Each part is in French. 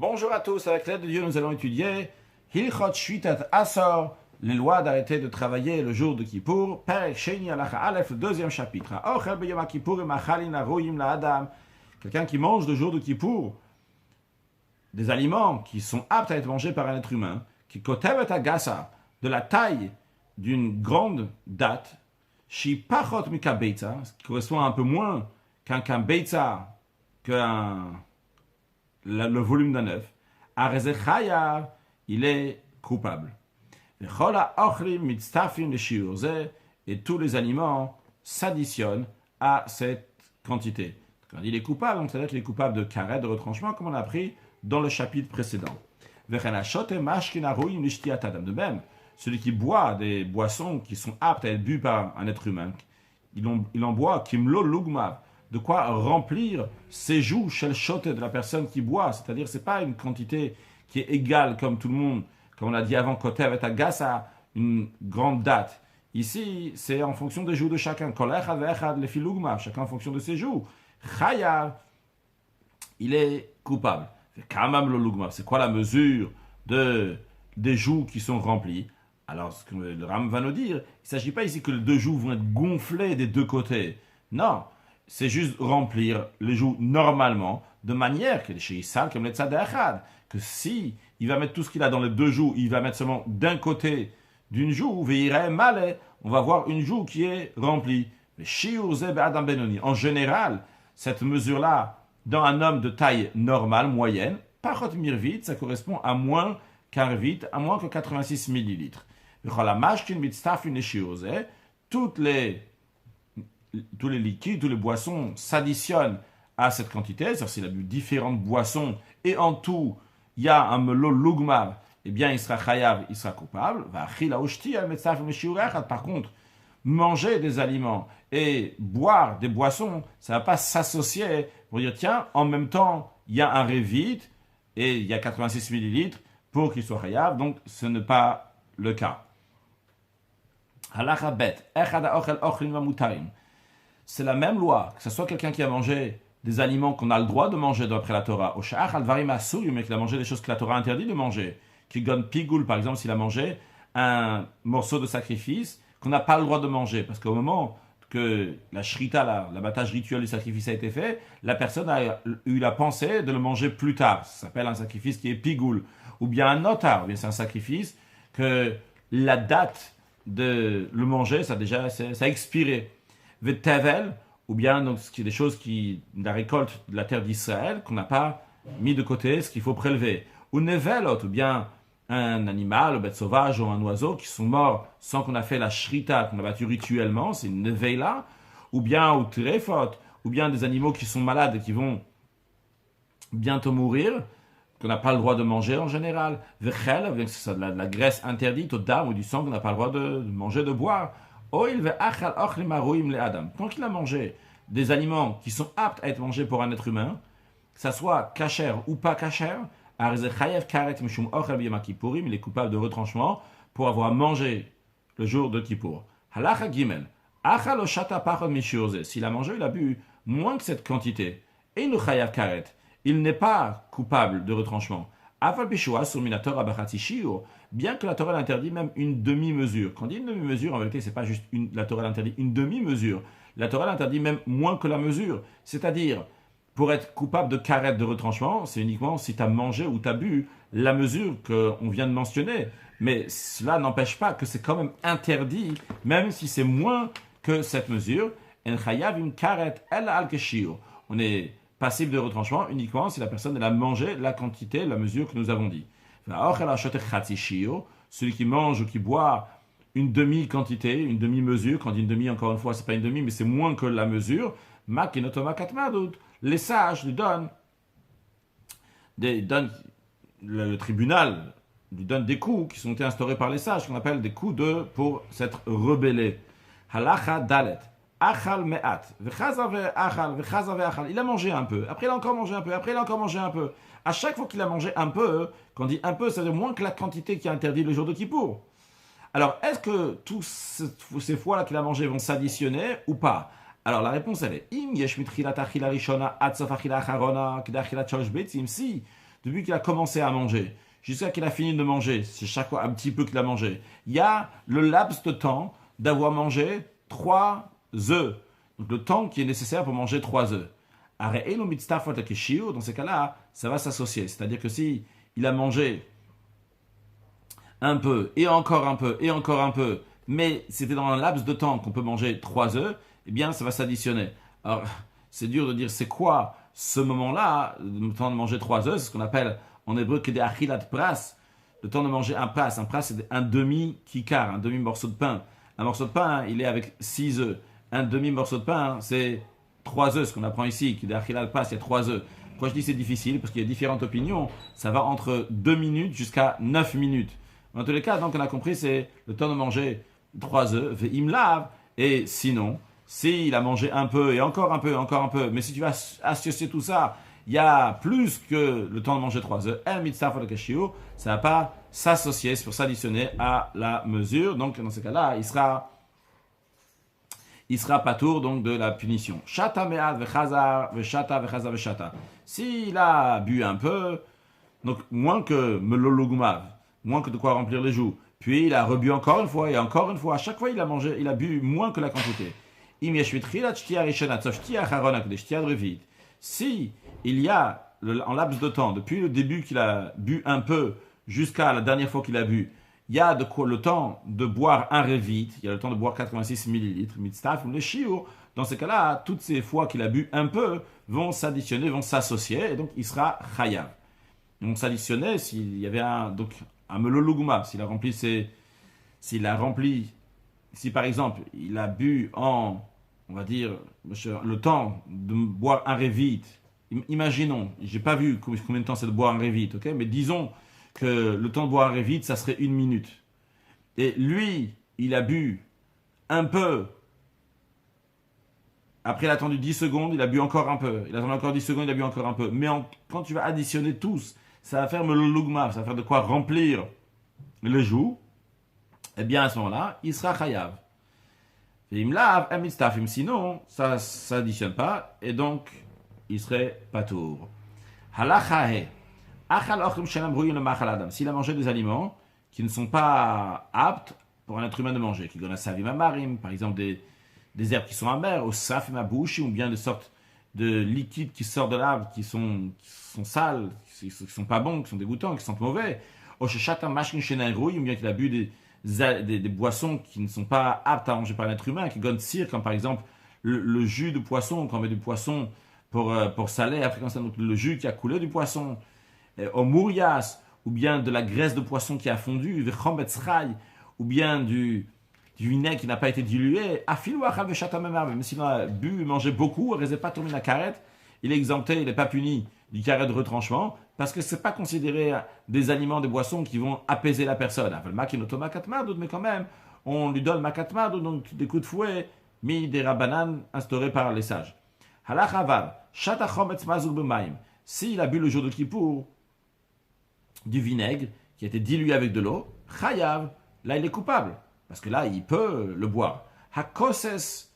Bonjour à tous, avec l'aide de Dieu, nous allons étudier Hilchot Shvitat Asor, les lois d'arrêter de travailler le jour de Kippour, Perek Sheni Halacha Aleph, le deuxième chapitre. Ochel b'yom Kippour machalin haroyim la'adam. Quelqu'un qui mange le jour de Kippour des aliments qui sont aptes à être mangés par un être humain, qui kotevet agasa, de la taille d'une grande date, shi pachot mika beitza, ce qui correspond à un peu moins qu'un beitza, le volume d'un œuf, il est coupable. Et tous les aliments s'additionnent à cette quantité. Quand il est coupable, donc c'est-à-dire qu'il est coupable de karet, de retranchement, comme on a appris dans le chapitre précédent. De même, celui qui boit des boissons qui sont aptes à être bues par un être humain, il en boit kimlo lugmav, de quoi remplir ses joues chez le shote de la personne qui boit. C'est-à-dire c'est pas une quantité qui est égale comme tout le monde, comme on a dit avant, côté avec agasa, une grande date. Ici, c'est en fonction des joues de chacun. Chacun en fonction de ses joues. Chayav, il est coupable. C'est quoi la mesure des joues qui sont remplies? Alors, ce que le Ram va nous dire, il ne s'agit pas ici que les deux joues vont être gonflées des deux côtés. Non, c'est juste remplir les joues normalement, de manière que si il va mettre tout ce qu'il a dans les deux joues, il va mettre seulement d'un côté d'une joue, on va voir une joue qui est remplie. En général, cette mesure-là, dans un homme de taille normale, moyenne, parot mirvit, ça correspond à moins qu'un rvit, à moins que 86 millilitres. Tous les liquides, toutes les boissons s'additionnent à cette quantité, c'est-à-dire s'il a bu différentes boissons et en tout, il y a un melo lugmav, eh bien il sera chayav, il sera coupable. Par contre, manger des aliments et boire des boissons, ça ne va pas s'associer pour dire tiens, en même temps, il y a un révit et il y a 86 millilitres pour qu'il soit chayav, donc ce n'est pas le cas. Halacha bet, echad ha'ochel ochlin v'mutarim. C'est la même loi, que ce soit quelqu'un qui a mangé des aliments qu'on a le droit de manger d'après la Torah, ou sha'ach al-varim asur, mais qu'il a mangé des choses que la Torah interdit de manger, qui donne pigoul, par exemple, s'il a mangé un morceau de sacrifice qu'on n'a pas le droit de manger, parce qu'au moment que la shrita, l'abattage rituel du sacrifice a été fait, la personne a eu la pensée de le manger plus tard. Ça s'appelle un sacrifice qui est pigoul, ou bien un notar, ou bien c'est un sacrifice que la date de le manger, ça a expiré. Vetevel, ou bien donc, ce qui est des choses la récolte de la terre d'Israël, qu'on n'a pas mis de côté, ce qu'il faut prélever. Ou nevelot, ou bien un animal, une bête sauvage ou un oiseau qui sont morts sans qu'on a fait la shrita, qu'on a battu rituellement, c'est une nevela. Ou bien, ou trefot, ou bien des animaux qui sont malades et qui vont bientôt mourir, qu'on n'a pas le droit de manger en général. Vechel, c'est de la graisse interdite, aux dames ou du sang qu'on n'a pas le droit de manger, de boire. Tant qu'il a mangé des aliments qui sont aptes à être mangés pour un être humain, que ça soit kasher ou pas kasher, il est coupable de retranchement pour avoir mangé le jour de Kippour. Halacha gimel. S'il a mangé, il a bu moins que cette quantité. Et il n'est pas coupable de retranchement. Bien que la Torah l'interdit même une demi-mesure. Quand on dit une demi-mesure, en vérité, c'est pas juste la Torah l'interdit une demi-mesure. La Torah l'interdit même moins que la mesure. C'est-à-dire, pour être coupable de karet, de retranchement, c'est uniquement si tu as mangé ou tu as bu la mesure qu'on vient de mentionner. Mais cela n'empêche pas que c'est quand même interdit, même si c'est moins que cette mesure. On est passible de retranchement uniquement si la personne elle a mangé la quantité, la mesure que nous avons dit. Celui qui mange ou qui boit une demi-quantité, une demi-mesure, quand on dit une demi, encore une fois, c'est pas une demi, mais c'est moins que la mesure, les sages lui donnent, le tribunal lui donne des coups qui sont été instaurés par les sages, qu'on appelle des coups pour s'être rebellé. Halacha dalet. Achal me'at. Il a mangé un peu. Après, il a encore mangé un peu. Après, il a encore mangé un peu. À chaque fois qu'il a mangé un peu, quand on dit un peu, ça veut dire moins que la quantité qui est interdite le jour de Kippour. Alors, est-ce que tous ces fois-là qu'il a mangé vont s'additionner ou pas? Alors, la réponse, elle est si depuis qu'il a commencé à manger, jusqu'à qu'il a fini de manger, c'est chaque fois un petit peu qu'il a mangé, il y a le laps de temps d'avoir mangé 3 œufs. Donc le temps qui est nécessaire pour manger 3 œufs. Dans ces cas-là, ça va s'associer. C'est-à-dire que si il a mangé un peu, et encore un peu, et encore un peu, mais c'était dans un laps de temps qu'on peut manger 3 œufs, eh bien ça va s'additionner. Alors, c'est dur de dire c'est quoi ce moment-là, le temps de manger 3 œufs, c'est ce qu'on appelle en hébreu que des achilat pras, le temps de manger un pras. Un pras, c'est un demi-kikar, un demi-morceau de pain. Un morceau de pain, il est avec 6 œufs. Un demi-morceau de pain, c'est 3 œufs, ce qu'on apprend ici, qui est achilat pras, il y a 3 œufs. Pourquoi je dis c'est difficile? Parce qu'il y a différentes opinions. Ça va entre 2 minutes jusqu'à 9 minutes. Dans tous les cas, donc on a compris, c'est le temps de manger 3 œufs, il me lave, et sinon, s'il a mangé un peu, et encore un peu, encore un peu, mais si tu vas associer tout ça, il y a plus que le temps de manger 3 œufs, ça ne va pas s'associer, c'est pour s'additionner à la mesure, donc dans ce cas-là, il sera patour donc de la punition. Shata me'ad vechazar veshata vechazar veshata. S'il a bu un peu, donc moins que melologumav, moins que de quoi remplir les joues. Puis il a rebu encore une fois et encore une fois. À chaque fois, il a mangé, il a bu moins que la quantité. Si il y a en laps de temps, depuis le début qu'il a bu un peu jusqu'à la dernière fois qu'il a bu, il y a de quoi, le temps de boire un révite, il y a le temps de boire 86 millilitres, mitztaf ou le shiur. Dans ces cas-là, toutes ces fois qu'il a bu un peu vont s'additionner, vont s'associer, et donc il sera chayav. On s'additionnait s'il y avait un meloluguma, s'il a rempli, si par exemple il a bu on va dire, le temps de boire un révite, imaginons, j'ai pas vu combien de temps c'est de boire un révite, ok, mais disons que le temps de boire un révite, ça serait 1 minute. Et lui, il a bu un peu. Après, il a attendu 10 secondes, il a bu encore un peu. Il a attendu encore 10 secondes, il a bu encore un peu. Mais quand tu vas additionner tous, ça va faire le lugma, ça va faire de quoi remplir le joug. Eh bien, à ce moment-là, il sera chayav. Il me lave, sinon, ça ne s'additionne pas, et donc, il serait patour. Halachahe. S'il a mangé des aliments qui ne sont pas aptes pour un être humain de manger, qui donnent à savim marim, par exemple des herbes qui sont amères, au safim abouchi, ou bien des sortes de liquides qui sortent de l'arbre, qui sont sales, qui sont pas bons, qui sont dégoûtants, qui sont mauvais, ou bien qu'il a bu des boissons qui ne sont pas aptes à manger par un être humain, qui donnent cire, comme par exemple le jus de poisson, quand on met du poisson pour saler, après donc le jus qui a coulé du poisson, au mourias, ou bien de la graisse de poisson qui a fondu, ou bien du vinaigre qui n'a pas été dilué, même s'il a bu, mangé beaucoup, il n'a pas tourné la carrette, il est exempté, il n'est pas puni du carré de retranchement, parce que ce n'est pas considéré des aliments, des boissons qui vont apaiser la personne. Mais quand même, on lui donne makatmad, donc des coups de fouet, mis des rabanan instaurés par les sages. S'il a bu le jour de Kippour du vinaigre qui a été dilué avec de l'eau, chayav, là il est coupable, parce que là il peut le boire. Hakoses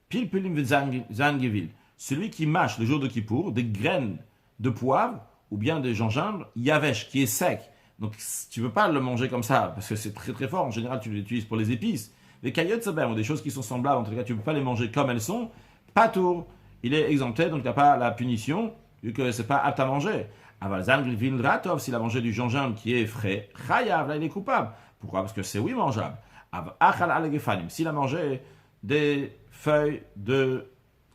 pilpilim zangevil, celui qui mâche le jour de Kippour des graines de poivre ou bien de gingembre yavesh qui est sec. Donc tu ne peux pas le manger comme ça parce que c'est très très fort. En général tu l'utilises pour les épices. Les caillottes ou des choses qui sont semblables, en tout cas tu ne peux pas les manger comme elles sont. Patour, il est exempté, donc il n'y a pas la punition vu que c'est pas apte à manger. Ratov, s'il a mangé du gingembre qui est frais, chayav, là il est coupable. Pourquoi? Parce que c'est oui mangeable. S'il a mangé des feuilles de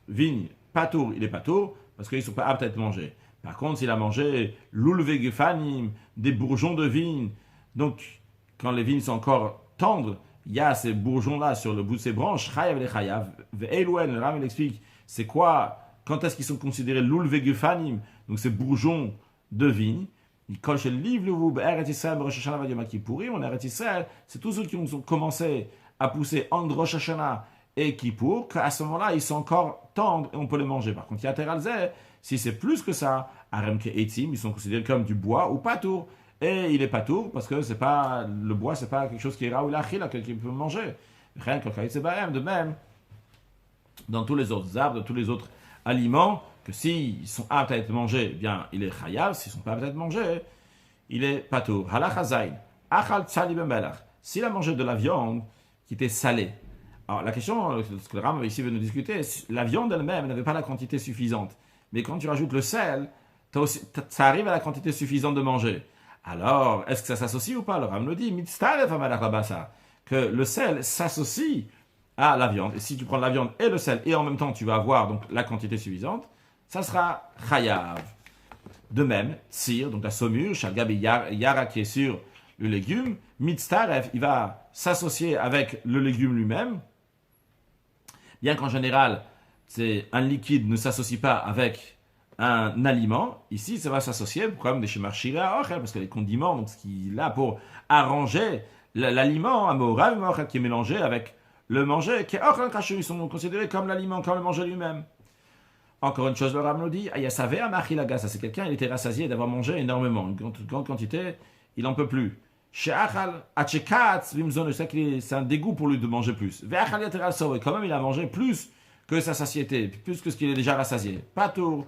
vigne, patour, il est patour parce qu'ils ne sont pas aptes à être mangés. Par contre, s'il a mangé l'ulvegefanim, des bourgeons de vigne, donc quand les vignes sont encore tendres, il y a ces bourgeons-là sur le bout de ses branches, chayav les chayav. Ve'elouen, le Ram il explique, c'est quoi, quand est-ce qu'ils sont considérés l'ulvegefanim, donc ces bourgeons de vigne. Il colle chez le livre, on Eretz Israël, c'est tous ceux qui ont commencé à pousser entre Rosh Hashanah et Kippour, qu'à ce moment-là, ils sont encore tendres et on peut les manger. Par contre, si c'est plus que ça, ils sont considérés comme du bois ou patour. Et il est patour parce que c'est pas, le bois, c'est pas quelque chose qui est raoul achil, quelqu'un peut manger. De même, dans tous les autres arbres, dans tous les autres aliments, que s'ils sont aptes à être mangés, eh bien, il est chayav. S'ils ne sont pas aptes à être mangés, il est patour. Halakha zayin. Achal tsali ben melach. S'il a mangé de la viande qui était salée. Alors, la question, ce que le Ram ici veut nous discuter, la viande elle-même n'avait pas la quantité suffisante. Mais quand tu rajoutes le sel, ça arrive à la quantité suffisante de manger. Alors, est-ce que ça s'associe ou pas? Le Ram nous dit, que le sel s'associe à la viande. Et si tu prends la viande et le sel, et en même temps tu vas avoir donc la quantité suffisante, ça sera chayav. De même, tsir, donc la saumure, shalgabi yara qui est sur le légume, mitztaref, il va s'associer avec le légume lui-même, bien qu'en général, un liquide ne s'associe pas avec un aliment. Ici, ça va s'associer comme des shemachira ochel, parce que les condiments, donc ce qui est là pour arranger l'aliment, un qui est mélangé avec le manger, qui est ochel kasher, ils sont considérés comme l'aliment, comme le manger lui-même. Encore une chose, le Ram nous dit, ayasavé amachilaga, ça c'est quelqu'un, il était rassasié d'avoir mangé énormément, une grande quantité, il n'en peut plus. C'est un dégoût pour lui de manger plus. Et quand même, il a mangé plus que sa satiété, plus que ce qu'il est déjà rassasié. Patour.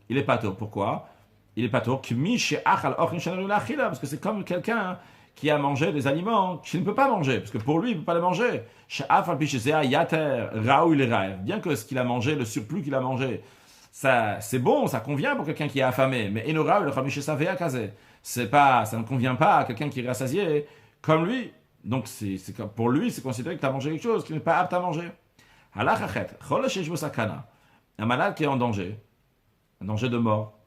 Il est patour. Pourquoi? Il est patour. Parce que c'est comme quelqu'un qui a mangé des aliments qu'il ne peut pas manger. Parce que pour lui, il ne peut pas les manger. Bien que ce qu'il a mangé, le surplus qu'il a mangé, ça, c'est bon, ça convient pour quelqu'un qui est affamé. Mais ça ne convient pas à quelqu'un qui est rassasié comme lui. Donc, pour lui, c'est considéré que tu as mangé quelque chose qui n'est pas apte à manger. Un malade qui est en danger, un danger de mort.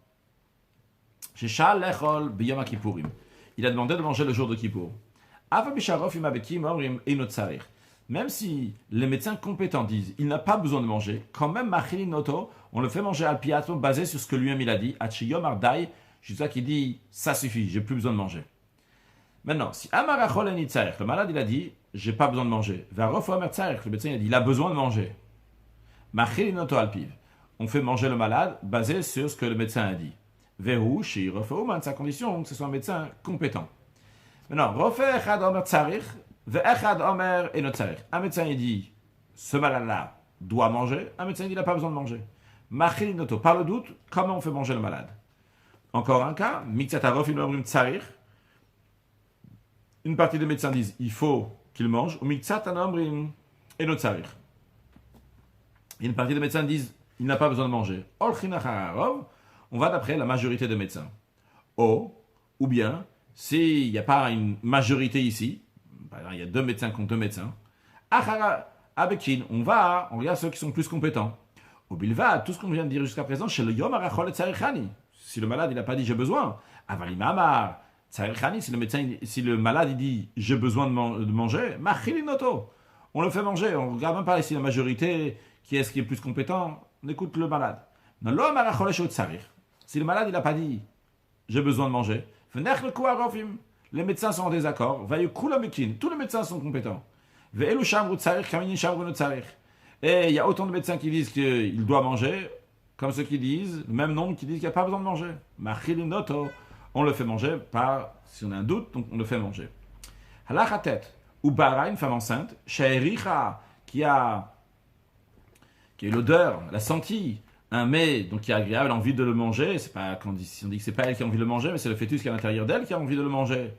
Il a demandé de manger le jour de Kippour. Même si les médecins compétents disent il n'a pas besoin de manger, quand même, on le fait manger al piato basé sur ce que lui-même il a dit. Jusqu'à qu'il dit ça suffit, j'ai plus besoin de manger. Maintenant, si le malade il a dit j'ai pas besoin de manger, le médecin il a dit il a besoin de manger. On fait manger le malade basé sur ce que le médecin a dit. Sa condition que ce soit un médecin compétent. Maintenant, un médecin il dit ce malade-là doit manger, un médecin il dit il n'a pas besoin de manger. Par le doute, comment on fait manger le malade? Encore un cas, une partie des médecins disent il faut qu'il mange, ou une partie des médecins disent il n'a pas besoin de manger. On va d'après la majorité des médecins. Ou bien, s'il n'y a pas une majorité ici, par exemple, il y a deux médecins contre deux médecins, on regarde ceux qui sont plus compétents. Au bilva, tout ce qu'on vient de dire jusqu'à présent, chez le Yom Arachol et Tsarichani. Si le malade il n'a pas dit j'ai besoin, avalimamar, Tsarichani, si le malade il dit j'ai besoin de manger, machilinoto. On le fait manger, on ne regarde même pas ici la majorité, qui est plus compétent, on écoute le malade. Si le malade il n'a pas dit j'ai besoin de manger, les médecins sont en désaccord, tous les médecins sont compétents. Et il y a autant de médecins qui disent qu'il doit manger, comme ceux qui disent, le même nombre qui disent qu'il n'y a pas besoin de manger. On le fait manger si on a un doute, donc on le fait manger. Halachatet, ou bara, une femme enceinte, shaericha, qui a l'odeur, la senti, un mets donc qui est agréable, envie de le manger, c'est pas si on dit que c'est pas elle qui a envie de le manger, mais c'est le fœtus qui est à l'intérieur d'elle qui a envie de le manger.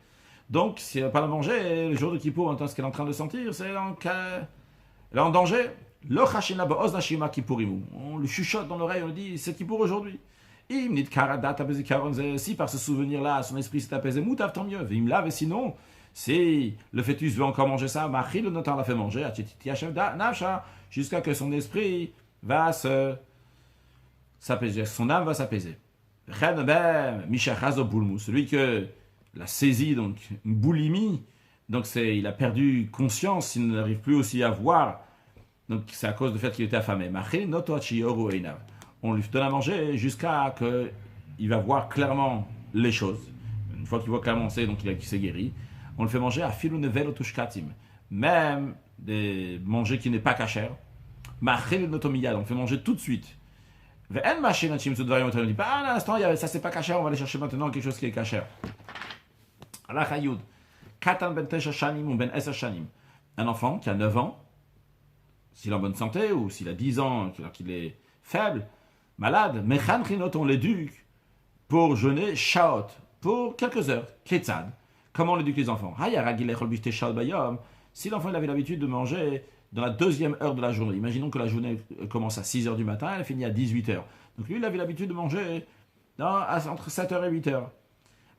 Donc si elle n'a pas le manger, le jour de Kippour, en tant ce qu'elle est en train de sentir, elle est en danger. On lui chuchote dans l'oreille, on lui dit c'est Kippour aujourd'hui. Si par ce souvenir-là, son esprit s'est apaisé, moutav, tant mieux. Et sinon, si le fœtus veut encore manger ça, le notaire l'a fait manger, jusqu'à que son esprit va s'apaiser, son âme va s'apaiser. Celui que l'a saisi, donc une boulimie, donc il a perdu conscience, il n'arrive plus aussi à voir, donc c'est à cause du fait qu'il était affamé. On lui donne à manger jusqu'à qu'il va voir clairement les choses. Une fois qu'il voit clairement, c'est donc qu'il s'est guéri. On le fait manger à filu nevel otushkatim, même des manger qui n'est pas cachère. On le fait manger tout de suite. On ne dit pas à l'instant ça c'est pas cachère, on va aller chercher maintenant quelque chose qui est cachère. Un enfant qui a 9 ans, s'il est en bonne santé ou s'il a 10 ans, alors qu'il est faible, malade, Mechanchinot, on l'éduque pour jeûner Shaot, pour quelques heures, Ketzad. Comment on l'éduque les enfants? Si l'enfant il avait l'habitude de manger dans la deuxième heure de la journée, imaginons que la journée commence à 6 heures du matin, elle finit à 18 heures. Donc lui, il avait l'habitude de manger entre 7 heures et 8 heures.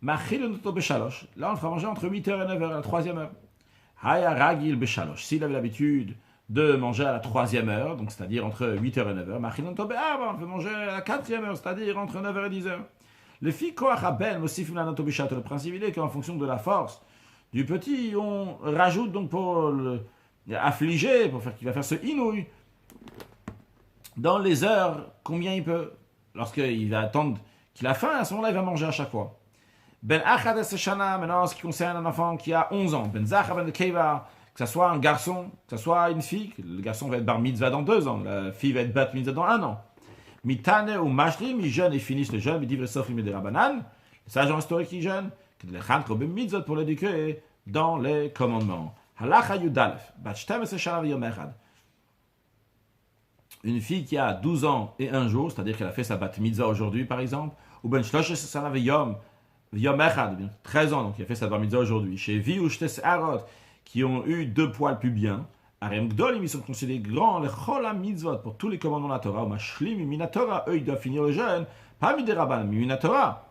Là, on le fera manger entre 8 heures et 9 heures, à la troisième heure. S'il avait l'habitude de manger à la troisième heure, donc c'est-à-dire entre 8 heures et 9 heures, on peut manger à la quatrième heure, c'est-à-dire entre 9 heures et 10 heures. Le principe il est qu'en fonction de la force du petit, on rajoute donc pour affliger, pour faire qu'il va faire ce inouï, dans les heures, combien il peut. Lorsqu'il va attendre qu'il a faim, à ce moment-là, il va manger à chaque fois. Ben Achad Shana, maintenant, en ce qui concerne un enfant qui a 11 ans, Ben Zachar Ben Keva, que ce soit un garçon, que ce soit une fille, le garçon va être bar mitzvah dans 2 ans, la fille va être bat mitzvah dans 1 an. Mitane ou Mashlim, ils jeûnent et finissent le jeûne, ils disent sauf les Rabanan, les sages historiques qui jeûnent, que les Chandro Ben Mitzvot pour l'éduquer dans les commandements. Halacha Yudalef, Bat Shtem Shana Yom Echad. Une fille qui a 12 ans et 1 jour, c'est-à-dire qu'elle a fait sa bat mitzvah aujourd'hui par exemple, ou ben shlosh sana yom echad, 13 ans, donc il a fait sa bat mitzvah aujourd'hui, chez Vi ou Shtes Arot, qui ont eu 2 poils pubiens, Arem Gdolim, ils sont considérés grands, les Chola mitzvot, pour tous les commandements de la Torah, ou Mashlim, Minatora, eux ils doivent finir le jeûne, pas Mideraban, Minatora.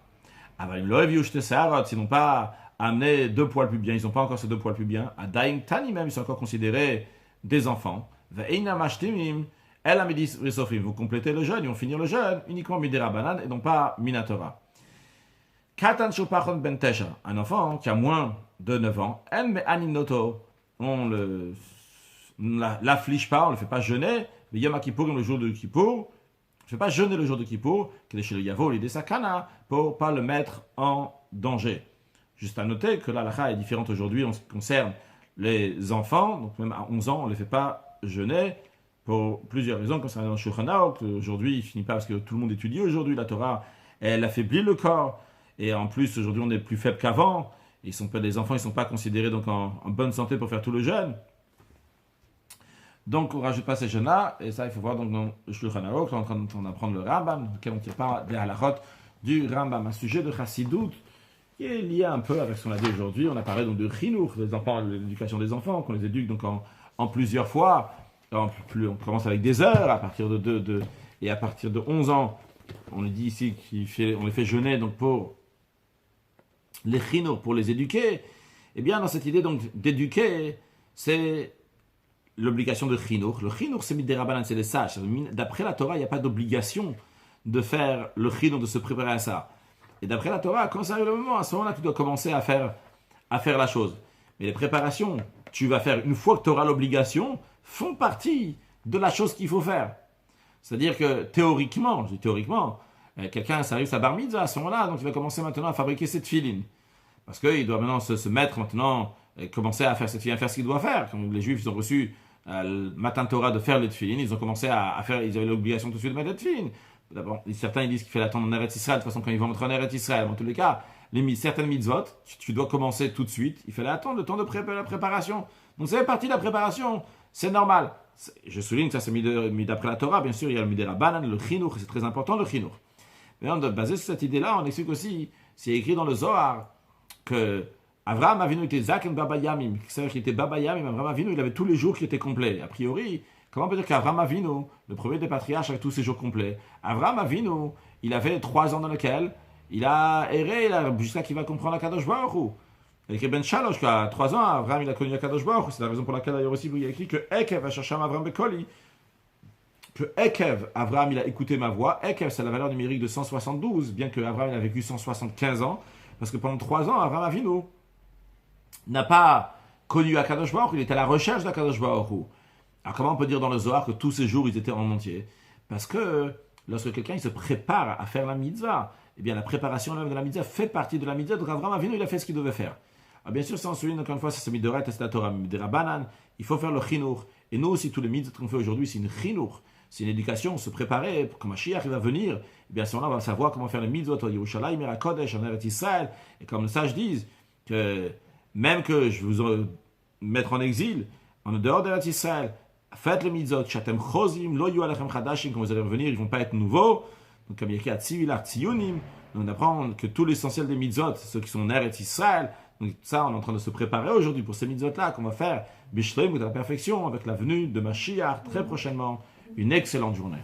Avalim Loev ou Shtes Arot, s'ils n'ont pas amené 2 poils pubiens, ils n'ont pas encore ces 2 poils pubiens, Adaim Tani même, ils sont encore considérés des enfants, Ve'eina Mashtimim, El Amidis Risofim, vous complétez le jeûne, ils vont finir le jeûne uniquement Midera Banan et non pas Minatora. Katan Shopachon Ben Tesha, un enfant qui a moins de 9 ans, En Me Aninoto, on l'afflige pas, on ne le fait pas jeûner, mais Yom Kippour, le jour de Kippour, on ne fait pas jeûner le jour de Kippour, que chez le Yavo, l'idée Sakana, pour ne pas le mettre en danger. Juste à noter que la halakha est différente aujourd'hui en ce qui concerne les enfants, donc même à 11 ans, on ne les fait pas jeûner, pour plusieurs raisons, comme ça dans le Shulchan Aruch, aujourd'hui il finit pas parce que tout le monde étudie aujourd'hui la Torah, elle affaiblit le corps, et en plus aujourd'hui on est plus faible qu'avant, les enfants ils sont pas considérés donc en bonne santé pour faire tout le jeûne. Donc on rajoute pas ces jeûnes-là, et ça il faut voir donc dans le Shulchan Aruch, on est en train d'apprendre le Rambam, dans lequel on ne tient pas des halachot du Rambam, un sujet de Chassidut, qui est lié un peu avec ce qu'on a dit aujourd'hui. On a parlé donc de Chinuch, des enfants, l'éducation des enfants, qu'on les éduque donc en plusieurs fois. On commence avec des heures, à partir et à partir de 11 ans, on dit ici on les fait jeûner donc pour les chinuch, pour les éduquer. Eh bien, dans cette idée donc d'éduquer, c'est l'obligation de chinuch. Le chinuch, c'est midérabanan, c'est les sages. D'après la Torah, il n'y a pas d'obligation de faire le chinuch, de se préparer à ça. Et d'après la Torah, quand ça arrive le moment, à ce moment-là, tu dois commencer à faire la chose. Mais les préparations, tu vas faire une fois que tu auras l'obligation, font partie de la chose qu'il faut faire. C'est-à-dire que théoriquement, je dis théoriquement, quelqu'un, ça arrive sa bar mitzvah à ce moment-là, donc il va commencer maintenant à fabriquer cette filine. Parce qu'il doit maintenant se mettre maintenant, commencer à faire cette filine, à faire ce qu'il doit faire. Comme les Juifs, ils ont reçu le matin Torah de faire les tefilines, ils ont commencé à faire, ils avaient l'obligation tout de suite de mettre les tefilines. D'abord, certains ils disent qu'il fait l'attendre en Eretz Israël, de toute façon quand ils vont entrer en Eretz Israël, en tous les cas, certaines mitzvot, tu dois commencer tout de suite, il fallait attendre le temps de la préparation. Donc ça fait partie de la préparation. C'est normal. Je souligne que ça c'est mis d'après la Torah, bien sûr, il y a le midera banan, le chinuch, c'est très important le chinuch. Mais basé sur cette idée-là, on explique aussi, c'est écrit dans le Zohar, que Avraham Avinu était Zaken Baba Yamim, c'est-à-dire qu'il était Baba Yamim, Avraham Avinu, il avait tous les jours qui étaient complets. A priori, comment on peut dire qu'Avraham Avinu, le premier des patriarches avec tous ses jours complets, Avraham Avinu, il avait 3 ans dans lesquels il a erré jusqu'à qu'il va comprendre la Kadosh Baruch Hu. Avec Ben Shalosh, qu'à 3 ans, Avraham il a connu Akadosh Baruch Hu. C'est la raison pour laquelle d'ailleurs aussi il y a écrit que Ekev Hashasham Avraham Bekoli. Que Ekev, Avraham il a écouté ma voix. Ekev, c'est la valeur numérique de 172, bien que Avraham il a vécu 175 ans. Parce que pendant 3 ans, Avraham Avinu n'a pas connu Akadosh Baruch Hu, il était à la recherche d'Akadosh Baruch Hu. Alors comment on peut dire dans le Zohar que tous ces jours ils étaient en entier? Parce que lorsque quelqu'un il se prépare à faire la mitzvah, eh bien la préparation même de la mitzvah fait partie de la mitzvah. Donc Avraham Avinu il a fait ce qu'il devait faire. Alors bien sûr, si on souligne encore une fois, c'est Midoret et c'est la Torah, Midera Banan, il faut faire le chinuch. Et nous aussi, tous les mitzvahs qu'on fait aujourd'hui, c'est une chinuch, c'est une éducation, se préparer pour que Mashiach il va venir. Et bien à ce moment-là, on va savoir comment faire les mitzvahs à Yerushalayim, à Kodesh, en Eretz Israël. Et comme les sages disent, que même que je vous mettre en exil, en dehors d'Eretz Israël, Faites les mitzvot, chatem chozim, lo yu alechem chadashim, quand vous allez revenir, ils ne vont pas être nouveaux. Donc, comme il y a Tzivilar Tziyunim, on apprend que tout l'essentiel des mitzvot, ceux qui sont en Eretz Israël, donc ça, on est en train de se préparer aujourd'hui pour ces mitzvot-là qu'on va faire, Bishleim, de la perfection, avec la venue de Mashiach très prochainement. Une excellente journée.